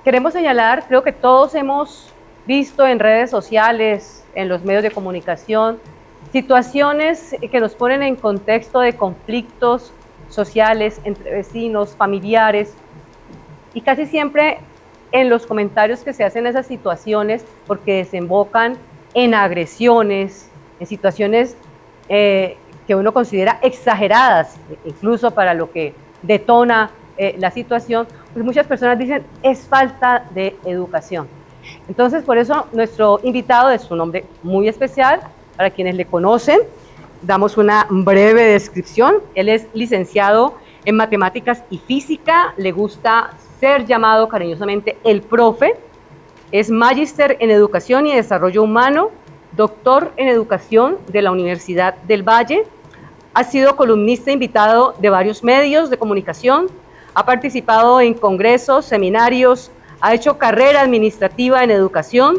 queremos señalar, creo que todos hemos visto en redes sociales, en los medios de comunicación, situaciones que nos ponen en contexto de conflictos sociales entre vecinos, familiares, y casi siempre en los comentarios que se hacen esas situaciones, porque desembocan en agresiones, en situaciones que uno considera exageradas, incluso para lo que detona la situación, pues muchas personas dicen es falta de educación. Entonces, por eso nuestro invitado es un hombre muy especial, para quienes le conocen, damos una breve descripción. Él es licenciado en matemáticas y física, le gusta ser llamado cariñosamente el profe, es magíster en educación y desarrollo humano, doctor en educación de la Universidad del Valle, ha sido columnista invitado de varios medios de comunicación, ha participado en congresos, seminarios, ha hecho carrera administrativa en educación,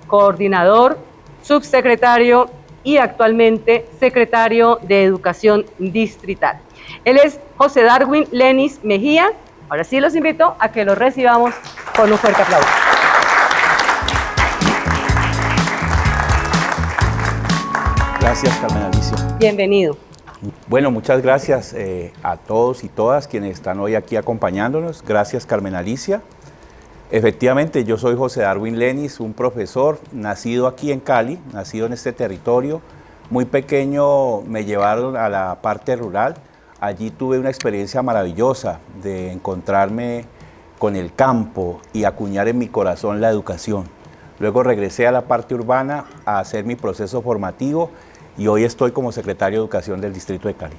coordinador, subsecretario y actualmente secretario de Educación Distrital. Él es José Darwin Lenis Mejía. Ahora sí los invito a que lo recibamos con un fuerte aplauso. Gracias, Carmen Alicia. Bienvenido. Bueno, muchas gracias a todos y todas quienes están hoy aquí acompañándonos. Gracias, Carmen Alicia. Efectivamente, yo soy José Darwin Lenis, un profesor nacido aquí en Cali, nacido en este territorio. Muy pequeño me llevaron a la parte rural. Allí tuve una experiencia maravillosa de encontrarme con el campo y acuñar en mi corazón la educación. Luego regresé a la parte urbana a hacer mi proceso formativo y hoy estoy como secretario de Educación del Distrito de Cali.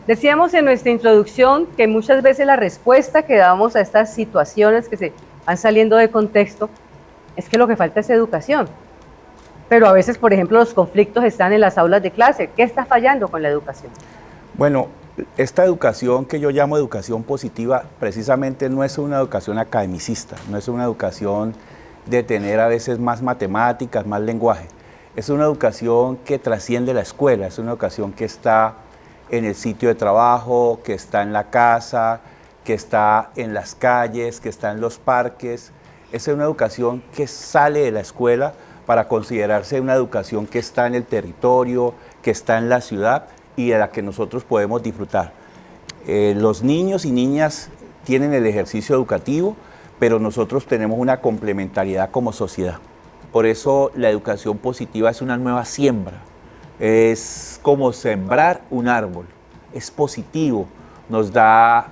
Decíamos en nuestra introducción que muchas veces la respuesta que damos a estas situaciones que se van saliendo de contexto es que lo que falta es educación. Pero a veces, por ejemplo, los conflictos están en las aulas de clase. ¿Qué está fallando con la educación? Bueno, esta educación que yo llamo educación positiva precisamente no es una educación academicista, no es una educación de tener a veces más matemáticas, más lenguaje. Es una educación que trasciende la escuela, es una educación que está en el sitio de trabajo, que está en la casa, que está en las calles, que está en los parques. Es una educación que sale de la escuela para considerarse una educación que está en el territorio, que está en la ciudad y de la que nosotros podemos disfrutar. Los niños y niñas tienen el ejercicio educativo, pero nosotros tenemos una complementariedad como sociedad. Por eso la educación positiva es una nueva siembra, es como sembrar un árbol, es positivo, nos da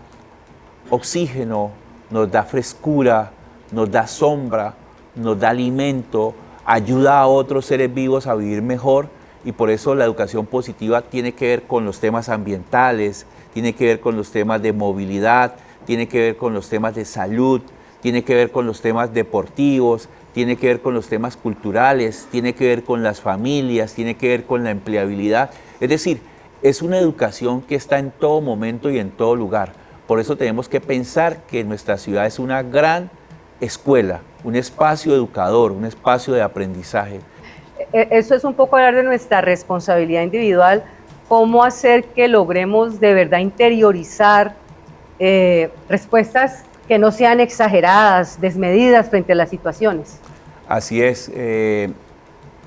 oxígeno, nos da frescura, nos da sombra, nos da alimento, ayuda a otros seres vivos a vivir mejor y por eso la educación positiva tiene que ver con los temas ambientales, tiene que ver con los temas de movilidad, tiene que ver con los temas de salud, tiene que ver con los temas deportivos, tiene que ver con los temas culturales, tiene que ver con las familias, tiene que ver con la empleabilidad. Es decir, es una educación que está en todo momento y en todo lugar. Por eso tenemos que pensar que nuestra ciudad es una gran escuela, un espacio educador, un espacio de aprendizaje. Eso es un poco hablar de nuestra responsabilidad individual, cómo hacer que logremos de verdad interiorizar respuestas que no sean exageradas, desmedidas frente a las situaciones. Así es,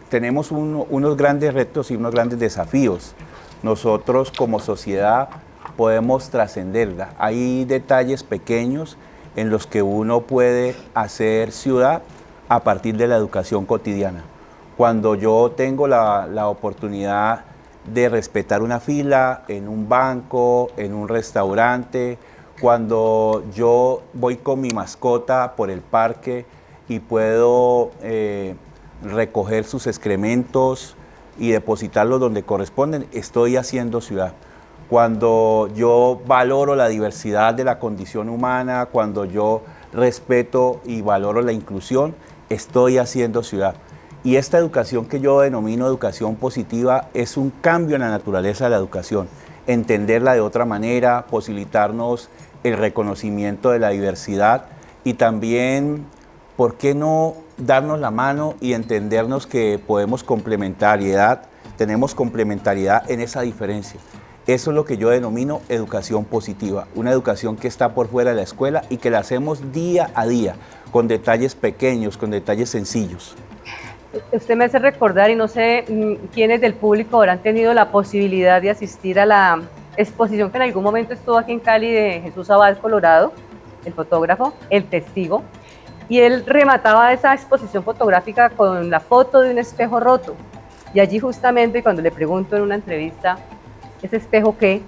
tenemos unos grandes retos y unos grandes desafíos. Nosotros como sociedad podemos trascenderla. Hay detalles pequeños en los que uno puede hacer ciudad a partir de la educación cotidiana. Cuando yo tengo la oportunidad de respetar una fila en un banco, en un restaurante, cuando yo voy con mi mascota por el parque y puedo recoger sus excrementos y depositarlos donde corresponden, estoy haciendo ciudad. Cuando yo valoro la diversidad de la condición humana, cuando yo respeto y valoro la inclusión, estoy haciendo ciudad. Y esta educación que yo denomino educación positiva es un cambio en la naturaleza de la educación, entenderla de otra manera, posibilitarnos el reconocimiento de la diversidad y también, ¿por qué no darnos la mano y entendernos que tenemos complementariedad en esa diferencia? Eso es lo que yo denomino educación positiva, una educación que está por fuera de la escuela y que la hacemos día a día. con detalles pequeños, con detalles sencillos. Usted me hace recordar, y no sé quiénes del público habrán tenido la posibilidad de asistir a la exposición que en algún momento estuvo aquí en Cali de Jesús Abad Colorado, el fotógrafo, el testigo, y él remataba esa exposición fotográfica con la foto de un espejo roto. Y allí justamente cuando le pregunto en una entrevista, ¿ese espejo qué?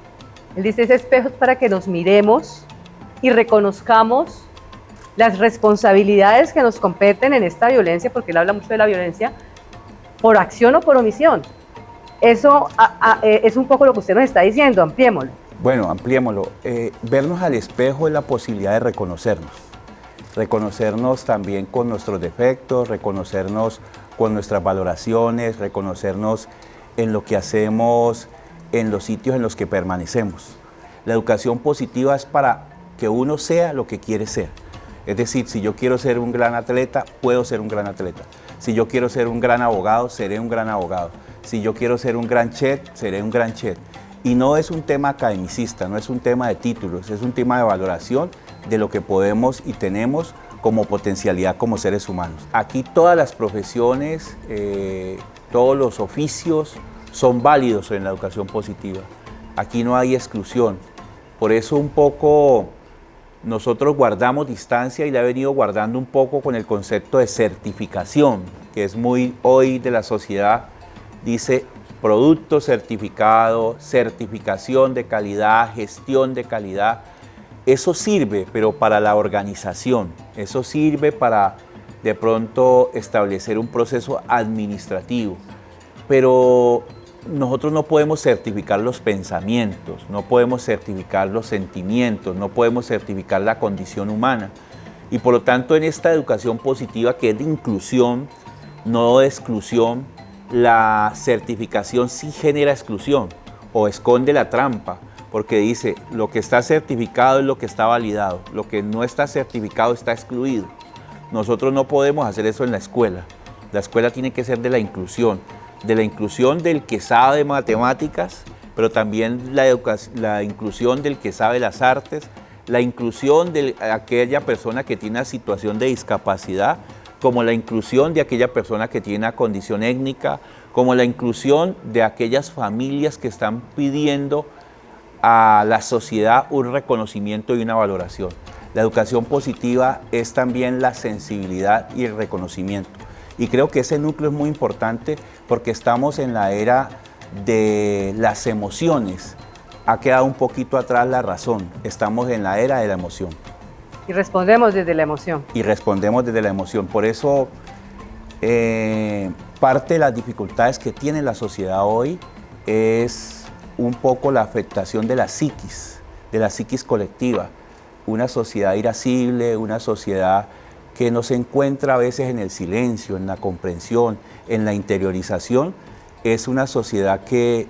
Él dice, ese espejo es para que nos miremos y reconozcamos las responsabilidades que nos competen en esta violencia, porque él habla mucho de la violencia, por acción o por omisión. Eso es un poco lo que usted nos está diciendo, ampliémoslo. Bueno, ampliémoslo. Vernos al espejo es la posibilidad de reconocernos. Reconocernos también con nuestros defectos, reconocernos con nuestras valoraciones, reconocernos en lo que hacemos, en los sitios en los que permanecemos. La educación positiva es para que uno sea lo que quiere ser. Es decir, si yo quiero ser un gran atleta, puedo ser un gran atleta. Si yo quiero ser un gran abogado, seré un gran abogado. Si yo quiero ser un gran chef, seré un gran chef. Y no es un tema academicista, no es un tema de títulos, es un tema de valoración de lo que podemos y tenemos como potencialidad como seres humanos. Aquí todas las profesiones, todos los oficios son válidos en la educación positiva. Aquí no hay exclusión. Por eso un poco nosotros guardamos distancia y la he venido guardando un poco con el concepto de certificación, que es muy hoy de la sociedad, dice producto certificado, certificación de calidad, gestión de calidad. Eso sirve, pero para la organización, eso sirve para de pronto establecer un proceso administrativo, pero nosotros no podemos certificar los pensamientos, no podemos certificar los sentimientos, no podemos certificar la condición humana. Y por lo tanto, en esta educación positiva que es de inclusión, no de exclusión, la certificación sí genera exclusión o esconde la trampa, porque dice, lo que está certificado es lo que está validado, lo que no está certificado está excluido. Nosotros no podemos hacer eso en la escuela tiene que ser de la inclusión del que sabe matemáticas, pero también la inclusión del que sabe las artes, la inclusión de aquella persona que tiene una situación de discapacidad, como la inclusión de aquella persona que tiene una condición étnica, como la inclusión de aquellas familias que están pidiendo a la sociedad un reconocimiento y una valoración. La educación positiva es también la sensibilidad y el reconocimiento. Y creo que ese núcleo es muy importante porque estamos en la era de las emociones. Ha quedado un poquito atrás la razón. Estamos en la era de la emoción. Y respondemos desde la emoción. Y respondemos desde la emoción. Por eso, parte de las dificultades que tiene la sociedad hoy es un poco la afectación de la psiquis colectiva. Una sociedad irascible, una sociedad que no se encuentra a veces en el silencio, en la comprensión, en la interiorización, es una sociedad que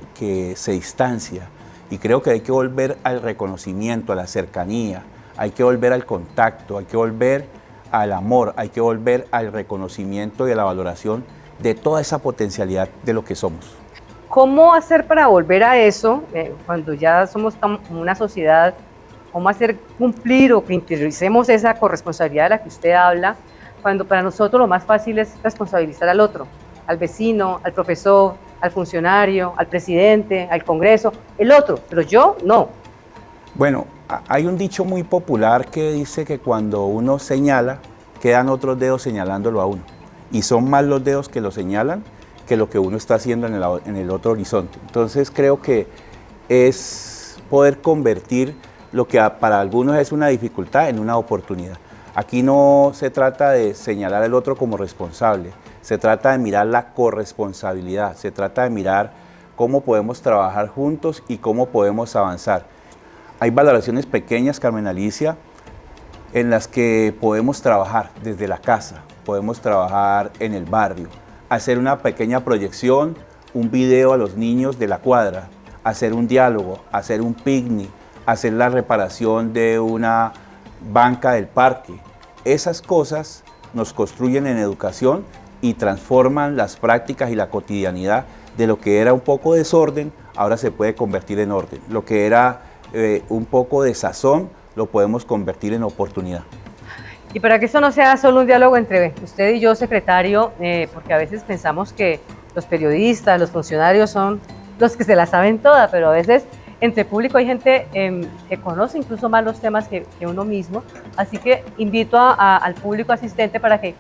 se distancia. Y creo que hay que volver al reconocimiento, a la cercanía, hay que volver al contacto, hay que volver al amor, hay que volver al reconocimiento y a la valoración de toda esa potencialidad de lo que somos. ¿Cómo hacer para volver a eso, cuando ya somos una sociedad? ¿Cómo hacer cumplir o que interioricemos esa corresponsabilidad de la que usted habla, cuando para nosotros lo más fácil es responsabilizar al otro, al vecino, al profesor, al funcionario, al presidente, al Congreso, el otro, pero yo no? Bueno, hay un dicho muy popular que dice que cuando uno señala, quedan otros dedos señalándolo a uno. Y son más los dedos que lo señalan que lo que uno está haciendo en el otro horizonte. Entonces creo que es poder convertir lo que para algunos es una dificultad en una oportunidad. Aquí no se trata de señalar al otro como responsable, se trata de mirar la corresponsabilidad, se trata de mirar cómo podemos trabajar juntos y cómo podemos avanzar. Hay valoraciones pequeñas, Carmen Alicia, en las que podemos trabajar desde la casa, podemos trabajar en el barrio, hacer una pequeña proyección, un video a los niños de la cuadra, hacer un diálogo, hacer un picnic, hacer la reparación de una banca del parque. Esas cosas nos construyen en educación y transforman las prácticas y la cotidianidad de lo que era un poco desorden, ahora se puede convertir en orden. Lo que era un poco de sazón, lo podemos convertir en oportunidad. Y para que esto no sea solo un diálogo entre usted y yo, secretario, porque a veces pensamos que los periodistas, los funcionarios son los que se la saben toda, pero a veces entre público hay gente que conoce incluso más los temas que uno mismo. Así que invito al público asistente para que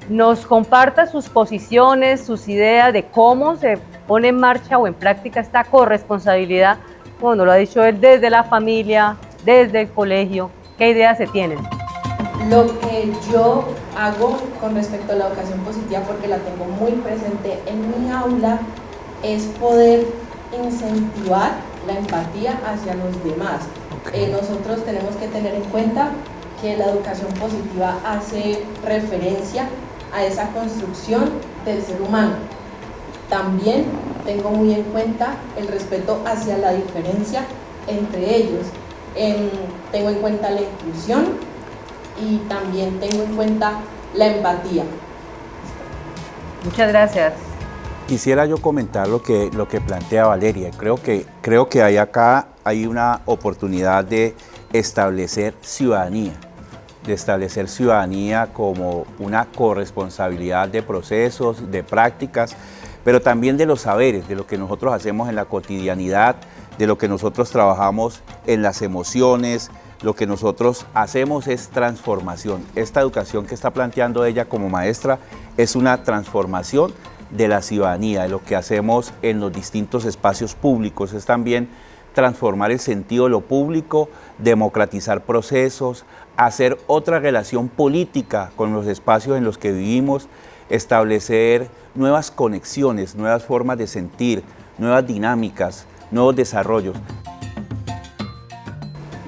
nos comparta sus posiciones, sus ideas de cómo se pone en marcha o en práctica esta corresponsabilidad, como nos lo ha dicho él, desde la familia, desde el colegio. ¿Qué ideas se tienen? Lo que yo hago con respecto a la educación positiva, porque la tengo muy presente en mi aula, es poder incentivar la empatía hacia los demás. Nosotros tenemos que tener en cuenta que la educación positiva hace referencia a esa construcción del ser humano. También tengo muy en cuenta el respeto hacia la diferencia entre ellos. Tengo en cuenta la inclusión y también tengo en cuenta la empatía. Muchas gracias. Quisiera yo comentar lo que plantea Valeria. Creo que acá hay una oportunidad de establecer ciudadanía como una corresponsabilidad de procesos, de prácticas, pero también de los saberes, de lo que nosotros hacemos en la cotidianidad, de lo que nosotros trabajamos en las emociones. Lo que nosotros hacemos es transformación. Esta educación que está planteando ella como maestra es una transformación de la ciudadanía, de lo que hacemos en los distintos espacios públicos. Es también transformar el sentido de lo público, democratizar procesos, hacer otra relación política con los espacios en los que vivimos, establecer nuevas conexiones, nuevas formas de sentir, nuevas dinámicas, nuevos desarrollos.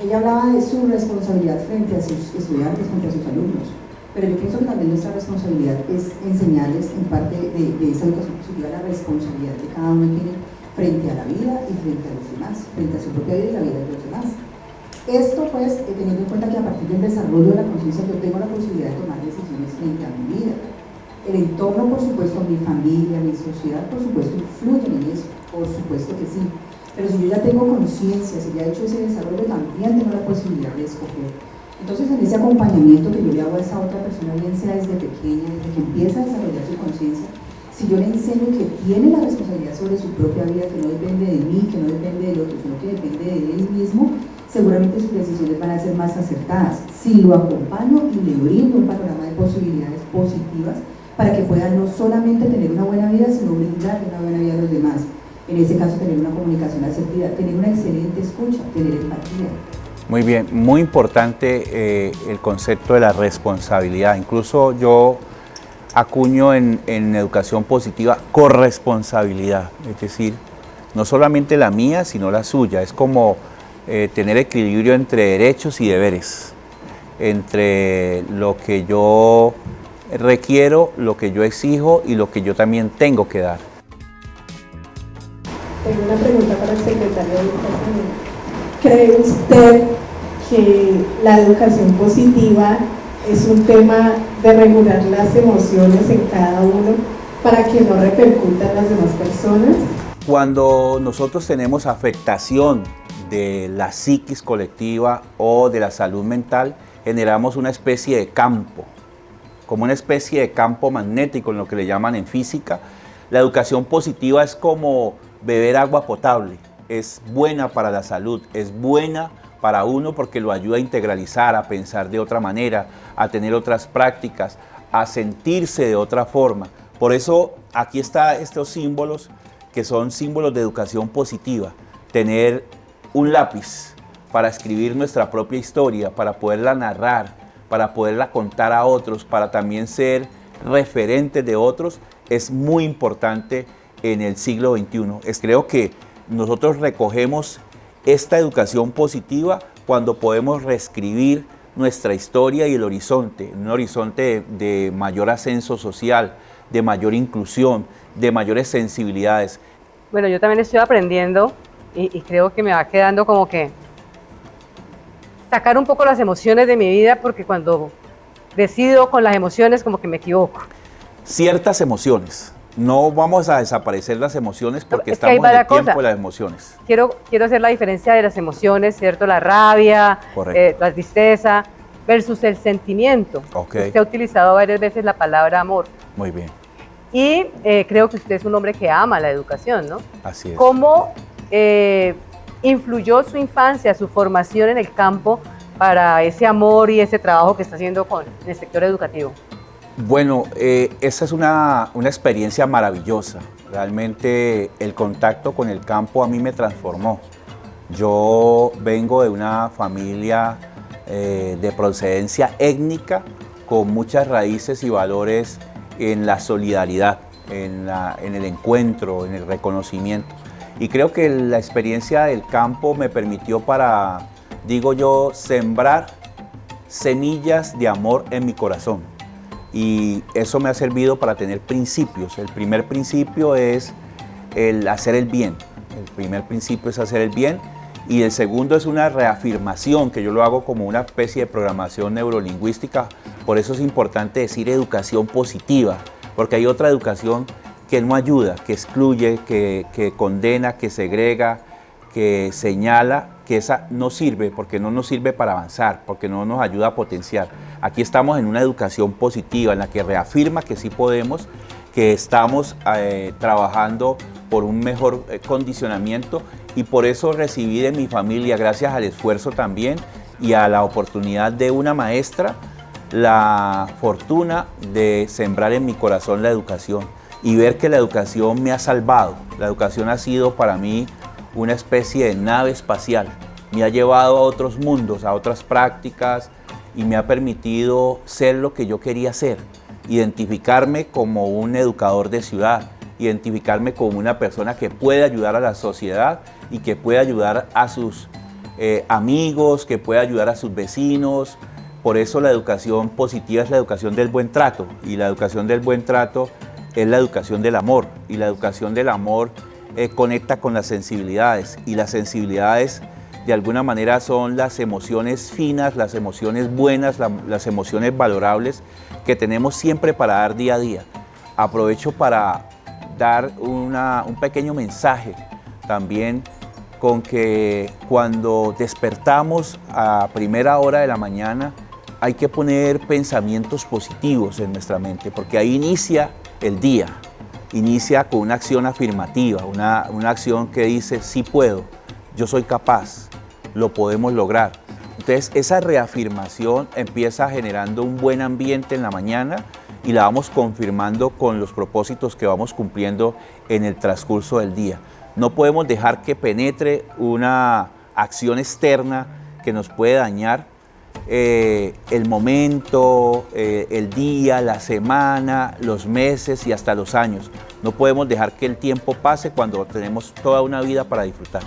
Ella hablaba de su responsabilidad frente a sus estudiantes, frente a sus alumnos, pero yo pienso que también nuestra responsabilidad es enseñarles en parte de esa educación positiva la responsabilidad que cada uno tiene frente a la vida y frente a los demás, frente a su propia vida y la vida de los demás. Esto pues teniendo en cuenta que a partir del desarrollo de la conciencia yo tengo la posibilidad de tomar decisiones frente a mi vida. El entorno, por supuesto, mi familia, mi sociedad, por supuesto, influyen en eso, por supuesto que sí. Pero si yo ya tengo conciencia, si ya he hecho ese desarrollo, también tengo la posibilidad de escoger. Entonces, en ese acompañamiento que yo le hago a esa otra persona, bien sea desde pequeña, desde que empieza a desarrollar su conciencia, si yo le enseño que tiene la responsabilidad sobre su propia vida, que no depende de mí, que no depende del otro, sino que depende de él mismo, seguramente sus decisiones van a ser más acertadas. Si lo acompaño y le brindo un panorama de posibilidades positivas para que pueda no solamente tener una buena vida, sino brindarle una buena vida a los demás. En ese caso, tener una comunicación asertiva, tener una excelente escucha, tener empatía. Muy bien, muy importante el concepto de la responsabilidad. Incluso yo acuño en educación positiva corresponsabilidad, es decir, no solamente la mía, sino la suya. Es como tener equilibrio entre derechos y deberes, entre lo que yo requiero, lo que yo exijo y lo que yo también tengo que dar. Tengo una pregunta para el secretario de Educación. ¿Cree usted que la educación positiva es un tema de regular las emociones en cada uno para que no repercutan en las demás personas? Cuando nosotros tenemos afectación de la psiquis colectiva o de la salud mental, generamos una especie de campo, como una especie de campo magnético, en lo que le llaman en física. La educación positiva es como beber agua potable, es buena para la salud, es buena para uno porque lo ayuda a integralizar, a pensar de otra manera, a tener otras prácticas, a sentirse de otra forma. Por eso aquí están estos símbolos que son símbolos de educación positiva. Tener un lápiz para escribir nuestra propia historia, para poderla narrar, para poderla contar a otros, para también ser referentes de otros, es muy importante en el siglo XXI. Creo que nosotros recogemos esta educación positiva cuando podemos reescribir nuestra historia y el horizonte, un horizonte de mayor ascenso social, de mayor inclusión, de mayores sensibilidades. Bueno, yo también estoy aprendiendo y creo que me va quedando como que sacar un poco las emociones de mi vida, porque cuando decido con las emociones como que me equivoco. Ciertas emociones. No vamos a desaparecer las emociones porque es que estamos en el tiempo de las emociones. Quiero hacer la diferencia de las emociones, ¿cierto? La rabia, la tristeza, versus el sentimiento. Ok. Usted ha utilizado varias veces la palabra amor. Muy bien, Y creo que usted es un hombre que ama la educación, ¿no? así es. ¿Cómo influyó su infancia, su formación en el campo para ese amor y ese trabajo que está haciendo con el sector educativo? Bueno, esa es una experiencia maravillosa. Realmente el contacto con el campo a mí me transformó. Yo vengo de una familia de procedencia étnica con muchas raíces y valores en la solidaridad, en el encuentro, en el reconocimiento. Y creo que la experiencia del campo me permitió para, digo yo, sembrar semillas de amor en mi corazón. Y eso me ha servido para tener principios. El primer principio es el hacer el bien. El primer principio es hacer el bien. Y el segundo es una reafirmación, que yo lo hago como una especie de programación neurolingüística. Por eso es importante decir educación positiva, porque hay otra educación que no ayuda, que excluye, que condena, que segrega, que señala, que esa no sirve, porque no nos sirve para avanzar, porque no nos ayuda a potenciar. Aquí estamos en una educación positiva, en la que reafirma que sí podemos, que estamos trabajando por un mejor condicionamiento, y por eso recibí de mi familia, gracias al esfuerzo también y a la oportunidad de una maestra, la fortuna de sembrar en mi corazón la educación y ver que la educación me ha salvado. La educación ha sido para mí una especie de nave espacial. Me ha llevado a otros mundos, a otras prácticas, y me ha permitido ser lo que yo quería ser, identificarme como un educador de ciudad, identificarme como una persona que puede ayudar a la sociedad y que puede ayudar a sus amigos, que puede ayudar a sus vecinos. Por eso la educación positiva es la educación del buen trato, y la educación del buen trato es la educación del amor, y la educación del amor conecta con las sensibilidades, y las sensibilidades de alguna manera son las emociones finas, las emociones buenas, las emociones valorables que tenemos siempre para dar día a día. Aprovecho para dar un pequeño mensaje también, con que cuando despertamos a primera hora de la mañana hay que poner pensamientos positivos en nuestra mente, porque ahí inicia el día, inicia con una acción afirmativa, una acción que dice sí puedo, yo soy capaz, lo podemos lograr. Entonces esa reafirmación empieza generando un buen ambiente en la mañana, y la vamos confirmando con los propósitos que vamos cumpliendo en el transcurso del día. No podemos dejar que penetre una acción externa que nos puede dañar el momento, el día, la semana, los meses y hasta los años. No podemos dejar que el tiempo pase cuando tenemos toda una vida para disfrutar.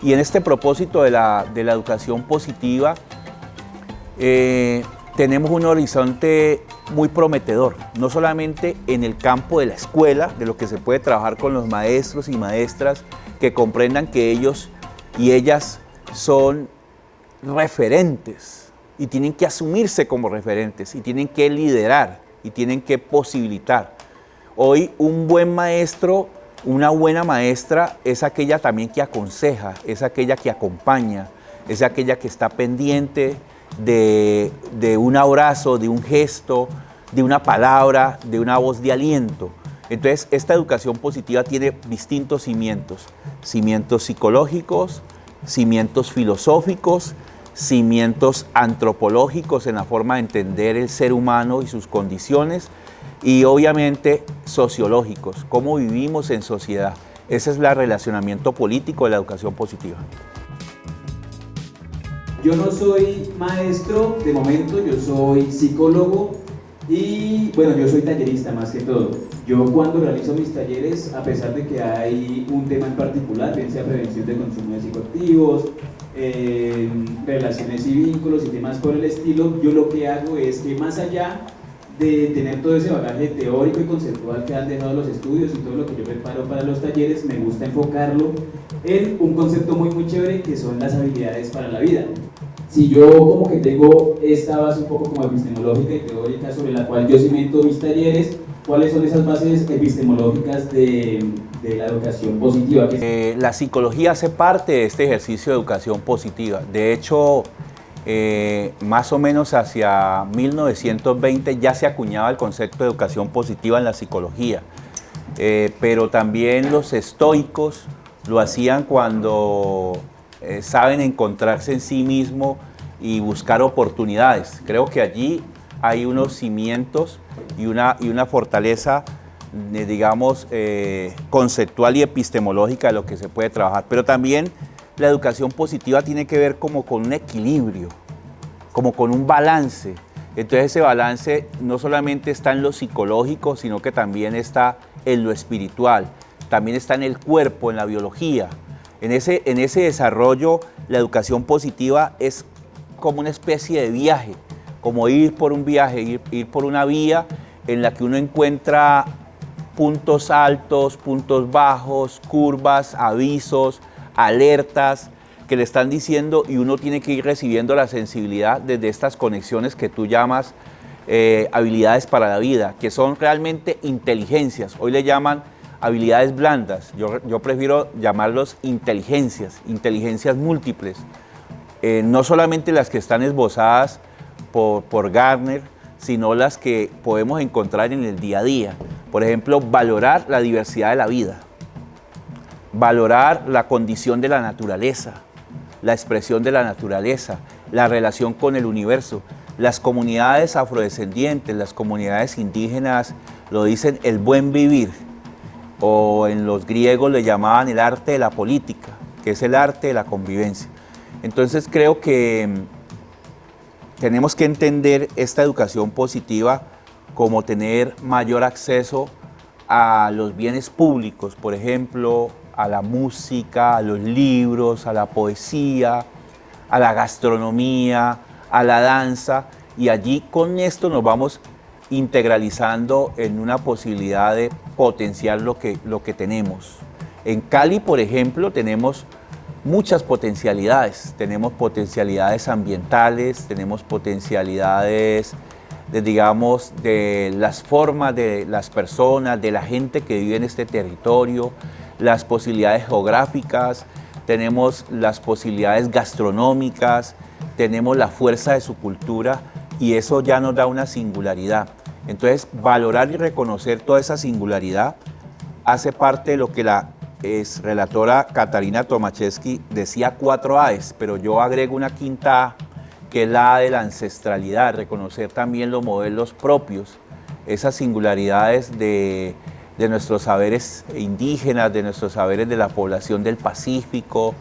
Y en este propósito de la educación positiva, tenemos un horizonte muy prometedor, no solamente en el campo de la escuela, de lo que se puede trabajar con los maestros y maestras que comprendan que ellos y ellas son referentes y tienen que asumirse como referentes y tienen que liderar y tienen que posibilitar. Hoy un buen maestro, una buena maestra es aquella también que aconseja, es aquella que acompaña, es aquella que está pendiente de un abrazo, de un gesto, de una palabra, de una voz de aliento. Entonces, esta educación positiva tiene distintos cimientos: cimientos psicológicos, cimientos filosóficos, cimientos antropológicos en la forma de entender el ser humano y sus condiciones, y obviamente sociológicos, cómo vivimos en sociedad. Ese es el relacionamiento político de la educación positiva. Yo no soy maestro de momento, yo soy psicólogo y bueno, yo soy tallerista más que todo. Yo cuando realizo mis talleres, a pesar de que hay un tema en particular, bien sea prevención de consumo de psicoactivos, relaciones y vínculos y temas por el estilo, yo lo que hago es que más allá de tener todo ese bagaje teórico y conceptual que han dejado los estudios y todo lo que yo preparo para los talleres, me gusta enfocarlo en un concepto muy chévere, que son las habilidades para la vida. Si yo como que tengo esta base un poco como epistemológica y teórica sobre la cual yo cimento mis talleres, ¿cuáles son esas bases epistemológicas de la educación positiva? La psicología hace parte de este ejercicio de educación positiva. De hecho, más o menos hacia 1920 ya se acuñaba el concepto de educación positiva en la psicología, pero también los estoicos lo hacían cuando saben encontrarse en sí mismo y buscar oportunidades. Creo que allí hay unos cimientos y una fortaleza, digamos, conceptual y epistemológica de lo que se puede trabajar, pero también la educación positiva tiene que ver como con un equilibrio, como con un balance. Entonces ese balance no solamente está en lo psicológico, sino que también está en lo espiritual, también está en el cuerpo, en la biología. En ese desarrollo, la educación positiva es como una especie de viaje, como ir por un viaje, ir por una vía en la que uno encuentra puntos altos, puntos bajos, curvas, avisos, alertas que le están diciendo, y uno tiene que ir recibiendo la sensibilidad desde estas conexiones que tú llamas habilidades para la vida, que son realmente inteligencias. Hoy le llaman habilidades blandas, yo prefiero llamarlos inteligencias múltiples, no solamente las que están esbozadas por Gardner, sino las que podemos encontrar en el día a día. Por ejemplo, valorar la diversidad de la vida, valorar la condición de la naturaleza, la expresión de la naturaleza, la relación con el universo. Las comunidades afrodescendientes, las comunidades indígenas lo dicen el buen vivir, o en los griegos le llamaban el arte de la política, que es el arte de la convivencia. Entonces creo que tenemos que entender esta educación positiva como tener mayor acceso a los bienes públicos, por ejemplo, a la música, a los libros, a la poesía, a la gastronomía, a la danza, y allí con esto nos vamos integralizando en una posibilidad de potenciar lo que tenemos. En Cali, por ejemplo, tenemos muchas potencialidades. Tenemos potencialidades ambientales, tenemos potencialidades de las formas de las personas, de la gente que vive en este territorio, las posibilidades geográficas, tenemos las posibilidades gastronómicas, tenemos la fuerza de su cultura, y eso ya nos da una singularidad. Entonces, valorar y reconocer toda esa singularidad hace parte de lo que la relatora Katarina Tomaszewski decía 4 A's, pero yo agrego una quinta A, que es la A de la ancestralidad, reconocer también los modelos propios, esas singularidades de nuestros saberes indígenas, de nuestros saberes de la población del Pacífico,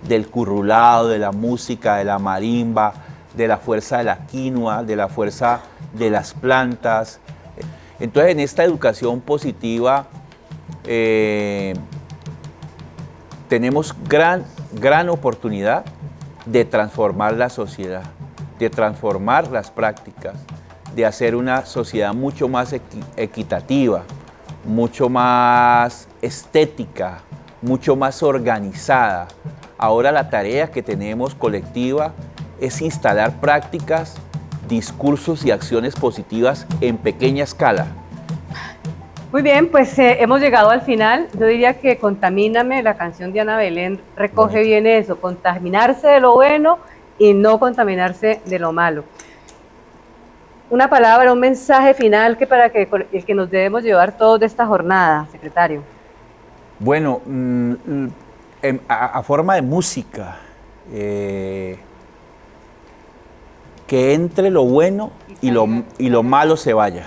del currulado, de la música, de la marimba, de la fuerza de la quinoa, de la fuerza de las plantas. Entonces, en esta educación positiva tenemos gran oportunidad de transformar la sociedad, de transformar las prácticas, de hacer una sociedad mucho más equitativa, mucho más estética, mucho más organizada. Ahora la tarea que tenemos colectiva es instalar prácticas, discursos y acciones positivas en pequeña escala. Muy bien, pues hemos llegado al final. Yo diría que Contamíname, la canción de Ana Belén, recoge bien eso, contaminarse de lo bueno y no contaminarse de lo malo. Una palabra, un mensaje final el que nos debemos llevar todos de esta jornada, secretario. Bueno, a forma de música, que entre lo bueno y lo malo se vaya.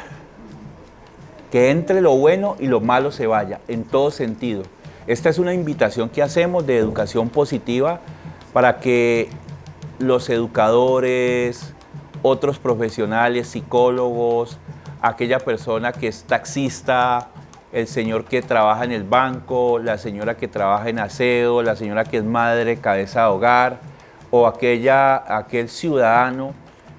Que entre lo bueno y lo malo se vaya, en todo sentido. Esta es una invitación que hacemos de educación positiva para que los educadores, otros profesionales, psicólogos, aquella persona que es taxista, el señor que trabaja en el banco, la señora que trabaja en aseo, la señora que es madre, cabeza de hogar, o aquel ciudadano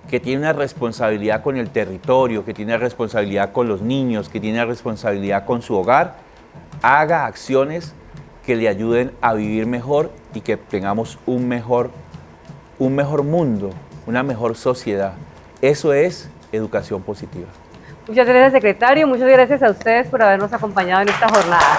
que tiene una responsabilidad con el territorio, que tiene una responsabilidad con los niños, que tiene una responsabilidad con su hogar, haga acciones que le ayuden a vivir mejor y que tengamos un mejor mundo, una mejor sociedad. Eso es educación positiva. Muchas gracias, secretario. Muchas gracias a ustedes por habernos acompañado en esta jornada.